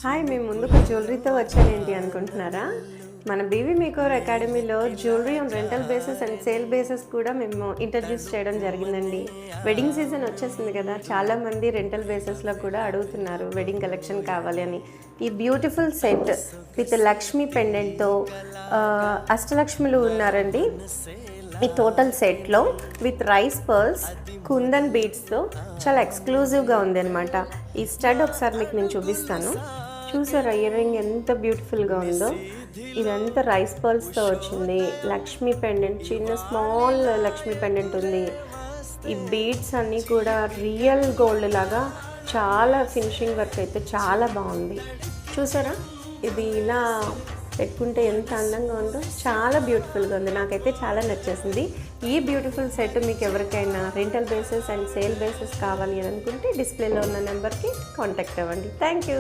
Hi, మేము ముందుకు జ్యువెలరీతో వచ్చానేంటి అనుకుంటున్నారా? మన బీవీ మేకోవర్ అకాడమీలో jewellery on rental basis and sale basis కూడా మేము ఇంట్రడ్యూస్ చేయడం జరిగిందండి. వెడ్డింగ్ సీజన్ వచ్చేసింది కదా, చాలామంది రెంటల్ బేసిస్లో కూడా అడుగుతున్నారు వెడ్డింగ్ కలెక్షన్ కావాలి అని. ఈ బ్యూటిఫుల్ సెట్ విత్ లక్ష్మీ పెండెంట్తో అష్టలక్ష్ములు ఉన్నారండి. ఈ టోటల్ సెట్లో విత్ రైస్ పర్ల్స్, కుందన్ బీడ్స్తో చాలా ఎక్స్క్లూజివ్గా ఉంది అనమాట. ఈ స్టడ్ ఒకసారి మీకు నేను చూపిస్తాను. చూసారా ఇయర్ రింగ్ ఎంత బ్యూటిఫుల్గా ఉందో? ఇదంతా రైస్ పర్ల్స్తో వచ్చింది. లక్ష్మీ పెండెంట్, చిన్న స్మాల్ లక్ష్మీ పెండెంట్ ఉంది. ఈ బీడ్స్ అన్నీ కూడా రియల్ గోల్డ్ లాగా చాలా ఫినిషింగ్ వర్క్ అయితే చాలా బాగుంది. చూసారా, ఇది ఇలా పెట్టుకుంటే ఎంత అందంగా ఉందో, చాలా బ్యూటిఫుల్గా ఉంది. నాకైతే చాలా నచ్చేసింది. ఈ బ్యూటిఫుల్ సెట్ మీకు ఎవరికైనా rental basis and sale basis కావాలి అని అనుకుంటే డిస్ప్లేలో ఉన్న నెంబర్కి కాంటాక్ట్ అవ్వండి. Thank you.